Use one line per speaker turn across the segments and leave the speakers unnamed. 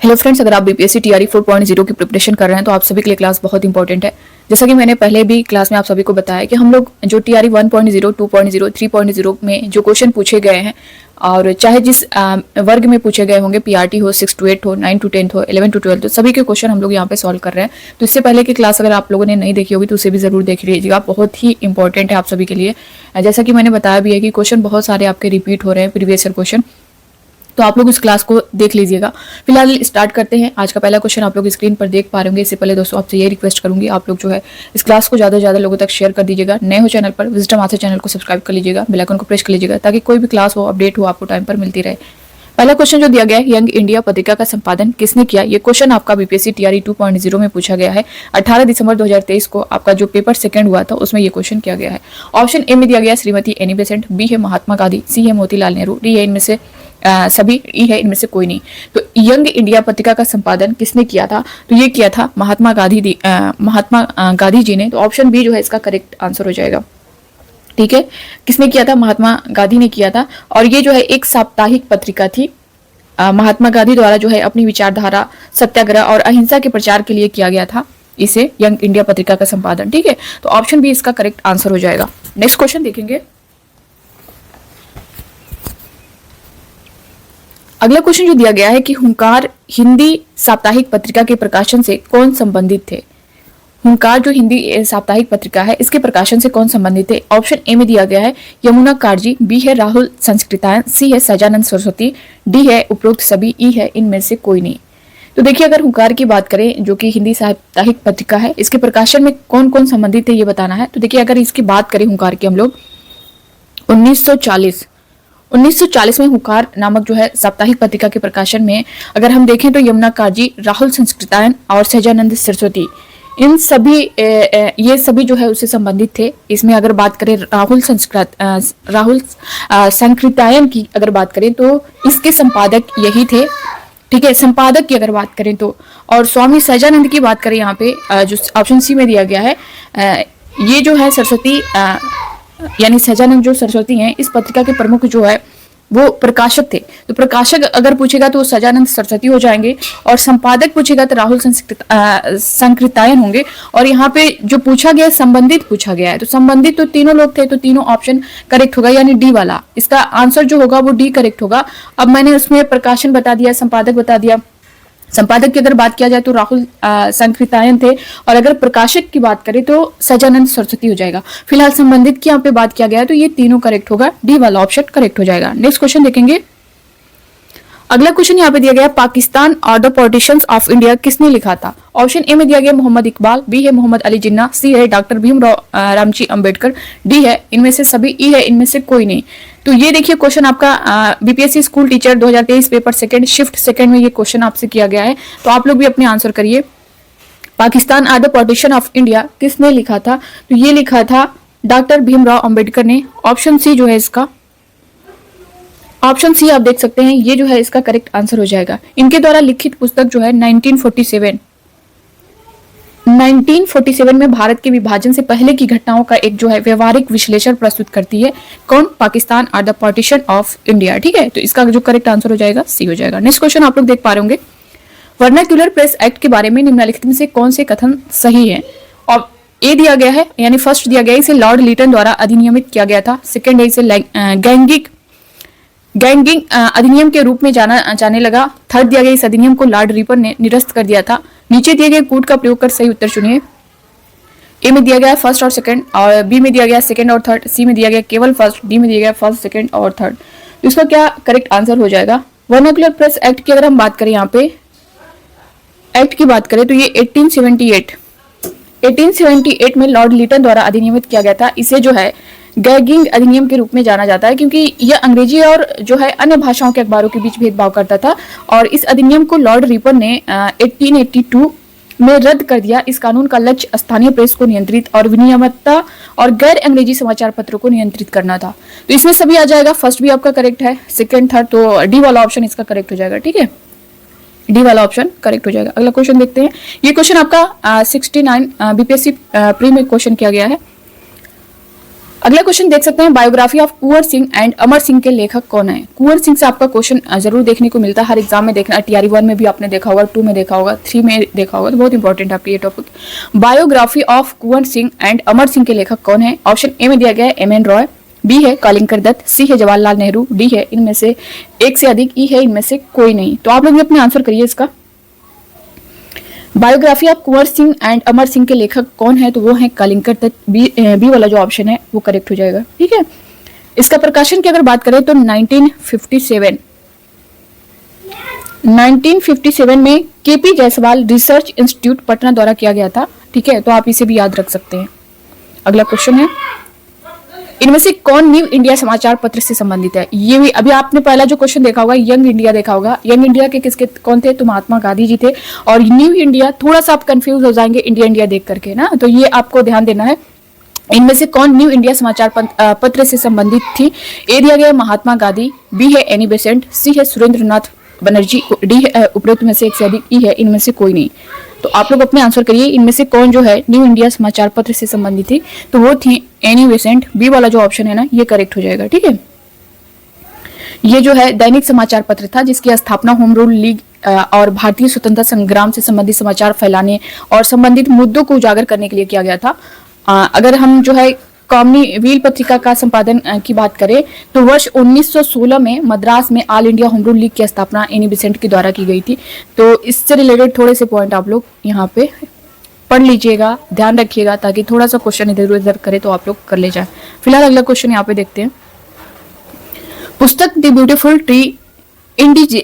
Hello friends, अगर आप BPSC TRE 4.0 की प्रिपरेशन कर रहे हैं तो आप सभी के लिए क्लास बहुत इंपॉर्टेंट है। जैसा कि मैंने पहले भी क्लास में आप सभी को बताया कि हम लोग जो टीआरई 1.0, 2.0, 3.0 में जो क्वेश्चन पूछे गए हैं और चाहे जिस वर्ग में पूछे गए होंगे, पीआरटी हो, 6 to 8 हो, 9 to 10 हो, 11 to 12 तो सभी के क्वेश्चन हम लोग यहाँ पे सॉल्व कर रहे हैं। तो इससे पहले की क्लास अगर आप लोगों ने नहीं देखी होगी तो उसे भी जरूर देख लीजिएगा, बहुत ही इंपॉर्टेंट है आप सभी के लिए। जैसा कि मैंने बताया भी है कि क्वेश्चन बहुत सारे आपके रिपीट हो रहे हैं, प्रीवियस ईयर क्वेश्चन, तो आप लोग इस क्लास को देख लीजिएगा। फिलहाल स्टार्ट करते हैं। आज का पहला क्वेश्चन आप लोग स्क्रीन पर देख पा रहे होंगे। इससे पहले दोस्तों आपसे ये रिक्वेस्ट करूंगी, आप लोग जो है इस क्लास को ज़्यादा से ज़्यादा लोगों तक शेयर कर दीजिएगा। नए हो चैनल पर, विजिटम आते चैनल को सब्सक्राइब कर लीजिएगा, बेल आइकन को प्रेस कर लीजिएगा ताकि कोई भी क्लास हो, अपडेट हो, आपको टाइम पर मिलती रहे। पहला क्वेश्चन जो दिया गया है, यंग इंडिया पत्रिका का संपादन किसने किया? ये क्वेश्चन आपका बीपीएससी टीआरई 2.0 में पूछा गया है। 18 दिसंबर 2023 को आपका जो पेपर सेकंड हुआ था उसमें ये क्वेश्चन किया गया है। ऑप्शन ए में दिया गया श्रीमती एनी बेसेंट, बी है महात्मा गांधी, सी है मोतीलाल नेहरू, डी है इनमें से सभी, ई है इनमें से कोई नहीं। तो यंग इंडिया पत्रिका का संपादन किसने किया था? तो ये किया था महात्मा गांधी जी ने। तो ऑप्शन बी जो है इसका करेक्ट आंसर हो जाएगा। ठीक है, किसने किया था? महात्मा गांधी ने किया था। और ये जो है एक साप्ताहिक पत्रिका थी। महात्मा गांधी द्वारा जो है अपनी विचारधारा, सत्याग्रह और अहिंसा के प्रचार के लिए किया गया था इसे यंग इंडिया पत्रिका का संपादन। ठीक है, तो ऑप्शन बी इसका करेक्ट आंसर हो जाएगा। नेक्स्ट क्वेश्चन देखेंगे। अगला क्वेश्चन जो दिया गया है कि हुंकार हिंदी साप्ताहिक पत्रिका के प्रकाशन से कौन संबंधित थे? हुंकार जो हिंदी साप्ताहिक पत्रिका है इसके प्रकाशन से कौन संबंधित थे? ऑप्शन ए में दिया गया है यमुना कारजी, बी है राहुल संस्कृतायन, सी है सजानंद सरस्वती, डी है उपरोक्त सभी, ई है इनमें से कोई नहीं। तो देखिए, अगर हुंकार की बात करें जो कि हिंदी साप्ताहिक पत्रिका है, इसके प्रकाशन में कौन कौन संबंधित है ये बताना है। तो देखिए, अगर इसकी बात करें हुंकार की हम लोग 1940 में हुंकार नामक जो है साप्ताहिक पत्रिका के प्रकाशन में अगर हम देखें तो यमुना कारजी, राहुल संस्कृतायन और सजानंद सरस्वती, इन सभी ये सभी जो है उससे संबंधित थे। इसमें अगर बात करें राहुल संस्कृतायन की अगर बात करें तो इसके संपादक यही थे। ठीक है, संपादक की अगर बात करें तो, और स्वामी सजानंद की बात करें यहाँ पे जो ऑप्शन सी में दिया गया है, ये जो है सरस्वती यानी सजानंद जो सरस्वती हैं इस पत्रिका के प्रमुख जो है वो प्रकाशक थे। तो प्रकाशक अगर पूछेगा तो सजानंद सरस्वती हो जाएंगे, और संपादक पूछेगा तो राहुल संकृतायन होंगे। और यहाँ पे जो पूछा गया संबंधित पूछा गया है, तो संबंधित तो तीनों लोग थे, तो तीनों ऑप्शन करेक्ट होगा, यानी डी वाला इसका आंसर जो होगा वो डी करेक्ट होगा। अब मैंने उसमें प्रकाशन बता दिया, संपादक बता दिया। संपादक की अगर बात किया जाए तो राहुल संकृतायन थे, और अगर प्रकाशक की बात करें तो सजानंद सरस्वती हो जाएगा। फिलहाल संबंधित की यहाँ पे बात किया गया है तो ये तीनों करेक्ट होगा, डी वाला ऑप्शन करेक्ट हो जाएगा। नेक्स्ट क्वेश्चन देखेंगे। अगला क्वेश्चन यहाँ पे दिया गया, पाकिस्तान और द पार्टीशंस ऑफ इंडिया किसने लिखा था? ऑप्शन ए में दिया गया मोहम्मद इकबाल, बी है मोहम्मद अली जिन्ना, सी है डॉक्टर भीमराव रामजी अंबेडकर, डी है इनमें से सभी, ई है इनमें से कोई नहीं। तो ये देखिए क्वेश्चन आपका BPSC school teacher 2023 paper second shift second में ये क्वेश्चन आपसे किया गया है। तो आप लोग भी अपने आंसर करिए। Pakistan or the partition of India किसने लिखा था? तो ये लिखा था डॉक्टर भीमराव अंबेडकर ने। ऑप्शन सी जो है इसका, ऑप्शन सी आप देख सकते हैं, ये जो है इसका करेक्ट आंसर हो जाएगा। इनके द्वारा लिखित पुस्तक जो है 1947 में भारत के विभाजन से पहले की घटनाओं का एक जो है व्यवहारिक विश्लेषण प्रस्तुत करती है। कौन? पाकिस्तान और द पार्टीशन ऑफ इंडिया। ठीक है, तो इसका जो करेक्ट आंसर हो जाएगा सी हो जाएगा। नेक्स्ट क्वेश्चन आप लोग देख पा रहे होंगे, वर्नाक्यूलर प्रेस एक्ट के बारे में निम्नलिखित में से कौन से कथन सही है? और ए दिया गया है, यानी फर्स्ट दिया गया है इसे लॉर्ड लीटन द्वारा अधिनियमित किया गया था। सेकेंड है इसे गैंगिंग अधिनियम के रूप में जाने लगा। थर्ड दिया गया इस अधिनियम को लॉर्ड रिपर ने निरस्त कर दिया था। नीचे दिए गए कूट का प्रयोग कर सही उत्तर चुनिए। ए में दिया गया फर्स्ट और सेकंड, और बी में दिया गया सेकंड और थर्ड, सी में दिया गया केवल फर्स्ट, डी में दिया गया फर्स्ट, सेकंड और थर्ड। तो इसका क्या करेक्ट आंसर हो जाएगा? वर्नाक्यूलर प्रेस एक्ट की अगर हम बात करें, यहाँ पे एक्ट की बात करें तो ये 1878 में लॉर्ड लीटन द्वारा अधिनियमित किया गया था। इसे जो है गैगिंग अधिनियम के रूप में जाना जाता है, क्योंकि यह अंग्रेजी और जो है अन्य भाषाओं के अखबारों के बीच भेदभाव करता था। और इस अधिनियम को लॉर्ड रिपर ने 1882 में रद्द कर दिया। इस कानून का लक्ष्य स्थानीय प्रेस को नियंत्रित और विनियमितता और गैर अंग्रेजी समाचार पत्रों को नियंत्रित करना था। तो इसमें सभी आ जाएगा। फर्स्ट भी आपका करेक्ट है, सेकंड थर्ड, तो डी वाला ऑप्शन इसका करेक्ट हो जाएगा। ठीक है, डी वाला ऑप्शन करेक्ट हो जाएगा। अगला क्वेश्चन देखते हैं। ये क्वेश्चन आपका 69 बीपीएससी प्री में क्वेश्चन किया गया है। अगला क्वेश्चन देख सकते हैं, biography of Kunwar Singh and Amar Singh के लेखक कौन है। कुंवर सिंह से आपका क्वेश्चन जरूर देखने को मिलता है, हर एग्जाम में देखना, टीआरई 1 में भी आपने देखा होगा, 2 में देखा होगा, 3 में देखा होगा, तो बहुत इंपॉर्टेंट है आपके ये topic. Biography of Kunwar Singh and Amar Singh के लेखक कौन है। ऑप्शन ए में दिया गया है एम एन रॉय, बी है कालिंकर दत्त, सी है जवाहरलाल नेहरू, डी है इनमें से एक से अधिक, ई है इनमें से कोई नहीं। तो आप लोग भी अपने आंसर करिए इसका। Biography of Kunwar Singh and Amar Singh के लेखक कौन है, तो वो है कालिंकर दत्त, बी वाला जो ऑप्शन है वो करेक्ट हो जाएगा। ठीक है, इसका प्रकाशन की अगर बात करें तो 1957 में KP Jaiswal research institute Patna द्वारा किया गया था। ठीक है, तो आप इसे भी याद रख सकते हैं। अगला क्वेश्चन है, इनमें से कौन न्यू इंडिया समाचार पत्र से संबंधित है। ये भी अभी आपने पहला जो क्वेश्चन देखा होगा, यंग इंडिया देखा होगा। यंग इंडिया के किसके कौन थे, तो महात्मा गांधी जी थे। और न्यू इंडिया थोड़ा सा आप कंफ्यूज हो जाएंगे इंडिया इंडिया देख करके ना, तो ये आपको ध्यान देना है। इनमें से कौन न्यू इंडिया समाचार पत्र से संबंधित थी। ए दिया गया महात्मा गांधी, बी है एनी बेसेंट, सी है सुरेंद्रनाथ बनर्जी, डी है उपरोक्त में से एक से अधिक, ई है इनमें से कोई नहीं। तो आप लोग अपने आंसर करिए, इनमें से कौन जो है न्यू इंडिया समाचार पत्र से संबंधित थी, तो वो थी एनी बेसेंट, बी वाला जो ऑप्शन है ना ये करेक्ट हो जाएगा। ठीक है, ये जो है दैनिक समाचार पत्र था जिसकी स्थापना होम रूल लीग और भारतीय स्वतंत्रता संग्राम से संबंधित समाचार फैलाने और संबंधित मुद्दों को उजागर करने के लिए किया गया था। अगर हम जो है कॉमनी व्हील पत्रिका का संपादन की बात करें तो वर्ष 1916 में मद्रास में all India home rule league की स्थापना एनी बेसेंट के द्वारा की गई थी। तो इससे रिलेटेड थोड़े से पॉइंट आप लोग यहाँ पे पढ़ लीजिएगा, ध्यान रखिएगा, ताकि थोड़ा सा क्वेश्चन इधर उधर करे तो आप लोग कर ले जाए। फिलहाल अगला क्वेश्चन यहाँ पे देखते हैं। पुस्तक the beautiful tree indigenous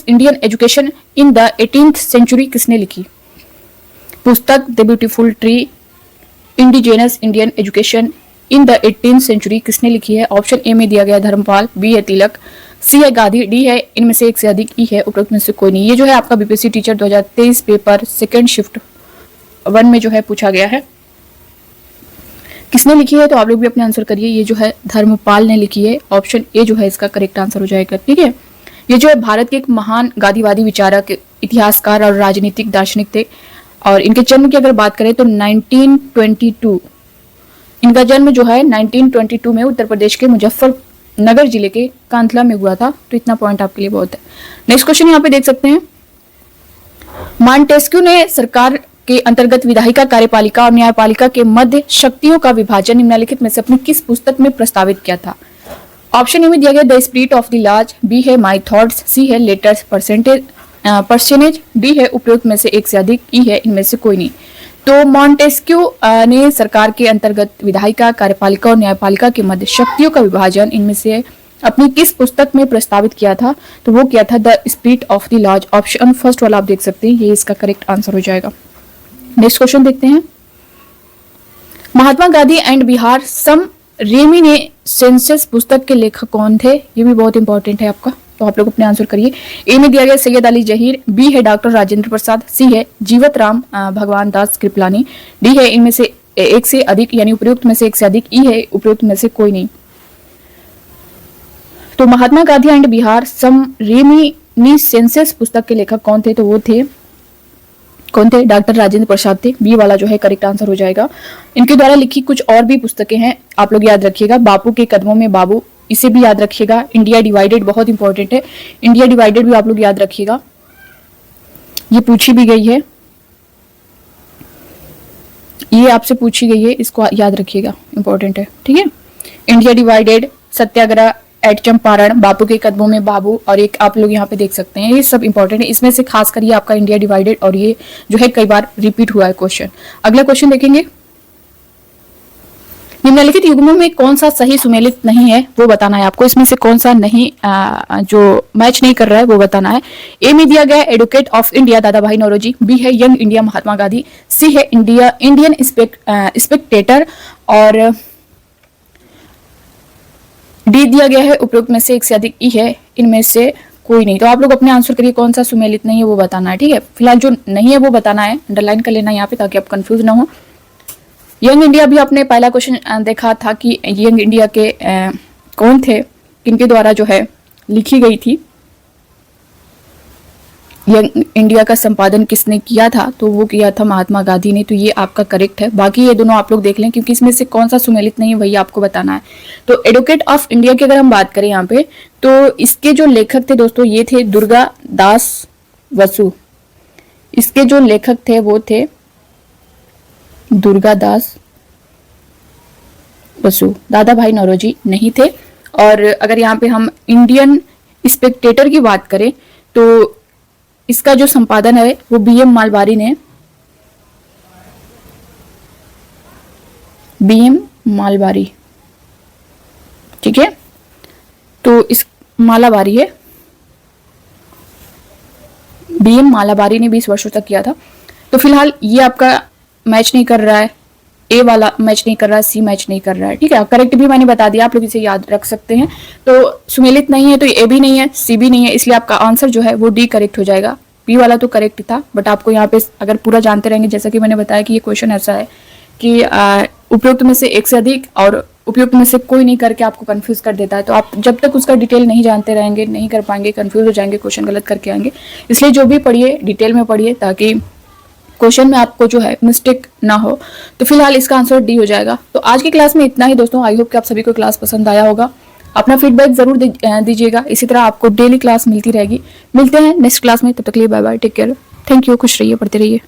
Indian education in the 18th century किसने लिखी। पुस्तक the beautiful tree indigenous Indian education in the 18th century किसने लिखी है। ऑप्शन ए में दिया गया धर्मपाल, बी है तिलक, सी है गांधी, डी है इनमें से एक से अधिक, ई है उपरोक्त में से कोई नहीं। ये जो है आपका BPSC teacher 2023 paper second shift 1 में जो है पूछा गया है, किसने लिखी है, तो आप लोग भी अपने आंसर करिए। ये जो है धर्मपाल ने लिखी है, ऑप्शन ए जो है इसका करेक्ट आंसर हो जाएगा। ठीक है, ये जो है भारत के एक महान गांधीवादी विचारक, इतिहासकार और राजनीतिक दार्शनिक थे। और इनके जन्म की अगर बात करें तो 1922, इनका जन्म जो है 1922 में उत्तर प्रदेश के मुजफ्फरनगर जिले के कांतला में हुआ था। तो इतना पॉइंट आपके लिए बहुत है। नेक्स्ट क्वेश्चन यहाँ पे देख सकते हैं, मॉन्टेस्क्यू ने सरकार के अंतर्गत विधायिका, कार्यपालिका और न्यायपालिका के मध्य शक्तियों का विभाजन निम्नलिखित में से अपनी किस पुस्तक में प्रस्तावित किया था। ऑप्शन ए में दिया गया the spirit of the laws, B है माई थॉट्स, सी है लेटर्स परसेंटेज, डी है उपयुक्त में से एक से अधिक, ई है इनमें से कोई नहीं। तो मॉन्टेस्क्यू ने सरकार के अंतर्गत विधायिका, कार्यपालिका और न्यायपालिका के मध्य शक्तियों का विभाजन इनमें से अपनी किस पुस्तक में प्रस्तावित किया था, तो वो किया था the spirit of the laws. Option first वाला आप देख सकते हैं, ये इसका करेक्ट आंसर हो जाएगा। नेक्स्ट क्वेश्चन देखते हैं, Mahatma Gandhi and Bihar some reminiscences पुस्तक के लेखक कौन थे। ये भी बहुत इंपॉर्टेंट है आपका, तो आप लोग अपने आंसर करिए। ए में दिया गया सैयद अली जहीर, बी है डॉक्टर राजेंद्र प्रसाद, सी है जीवत राम भगवान दास कृपलानी, डी है इनमें से एक से अधिक यानी उपयुक्त में से एक से अधिक, ई है उपयुक्त में से कोई नहीं। तो Mahatma Gandhi and Bihar some reminiscences पुस्तक के लेखक कौन थे, तो वो थे कौन थे, डॉक्टर राजेंद्र प्रसाद थे। बी वाला जो है करेक्ट आंसर हो जाएगा। इनके द्वारा लिखी कुछ और भी पुस्तकें हैं, आप लोग याद रखिएगा। बापू के कदमों में बाबू, इसे भी याद रखिएगा। इंडिया डिवाइडेड बहुत इंपॉर्टेंट है, इंडिया डिवाइडेड भी आप लोग याद रखिएगा, ये पूछी भी गई है, ये आपसे पूछी गई है, इसको याद रखिएगा, इंपॉर्टेंट है। ठीक है, इंडिया डिवाइडेड, सत्याग्रह एट चंपारण, बापू के कदमों में बाबू, और एक आप लोग यहाँ पे देख सकते हैं, ये सब इंपॉर्टेंट है। इसमें से खास कर ये आपका इंडिया डिवाइडेड, और ये जो है कई बार रिपीट हुआ है क्वेश्चन। अगला क्वेश्चन देखेंगे, निम्नलिखित युग्मों में कौन सा सही सुमेलित नहीं है वो बताना है आपको। इसमें से कौन सा नहीं जो मैच नहीं कर रहा है वो बताना है। ए में दिया गया एडवोकेट ऑफ इंडिया दादा भाई नौरोजी, बी है यंग इंडिया महात्मा गांधी, सी है इंडियन स्पेक्टेटर, और डी दिया गया है उपयुक्त में से एक से अधिक, ई है इनमें से कोई नहीं। तो आप लोग अपने आंसर करिए, कौन सा सुमेलित नहीं है वो बताना है। ठीक है, फिलहाल जो नहीं है वो बताना है, अंडरलाइन कर लेना यहाँ पे ताकि आप कंफ्यूज ना हो। यंग इंडिया भी आपने पहला क्वेश्चन देखा था कि यंग इंडिया के कौन थे, किनके द्वारा जो है लिखी गई थी। यंग इंडिया का संपादन किसने किया था, तो वो किया था महात्मा गांधी ने। तो ये आपका करेक्ट है। बाकी ये दोनों आप लोग देख लें, क्योंकि इसमें से कौन सा सुमेलित नहीं है वही आपको बताना है। तो एडवोकेट ऑफ इंडिया की अगर हम बात करें यहाँ पे, तो इसके जो लेखक थे दोस्तों ये थे दुर्गा दास बसु। इसके जो लेखक थे वो थे दुर्गा दास बसु, दादा भाई नौरोजी नहीं थे। और अगर यहाँ पे हम इंडियन स्पेक्टेटर की बात करें तो इसका जो संपादन है वो बीएम मालवारी ने, बीएम मालवारी, ठीक है। तो इस मालावारी है, बीएम मालावारी ने 20 वर्षों तक किया था। तो फिलहाल ये आपका मैच नहीं कर रहा है, ए वाला मैच नहीं कर रहा है, सी मैच नहीं कर रहा है, ठीक है। करेक्ट भी मैंने बता दिया, आप लोग इसे याद रख सकते हैं। तो सुमेलित नहीं है तो ए भी नहीं है, सी भी नहीं है, इसलिए आपका आंसर जो है वो डी करेक्ट हो जाएगा। बी वाला तो करेक्ट था, बट आपको यहाँ पे अगर पूरा जानते रहेंगे, जैसा कि मैंने बताया कि ये क्वेश्चन ऐसा है कि उपयुक्त में से एक से अधिक और उपयुक्त में से कोई नहीं करके आपको कंफ्यूज कर देता है। तो आप जब तक उसका डिटेल नहीं जानते रहेंगे नहीं कर पाएंगे, कंफ्यूज हो जाएंगे, क्वेश्चन गलत करके आएंगे। इसलिए जो भी पढ़िए डिटेल में पढ़िए, ताकि क्वेश्चन में आपको जो है मिस्टेक ना हो। तो फिलहाल इसका आंसर डी हो जाएगा। तो आज की क्लास में इतना ही दोस्तों। आई होप कि आप सभी को क्लास पसंद आया होगा। अपना फीडबैक जरूर दीजिएगा। इसी तरह आपको डेली क्लास मिलती रहेगी। मिलते हैं नेक्स्ट क्लास में, तब तक के लिए bye bye, take care, thank you, खुश रहिए, पढ़ते रहिए।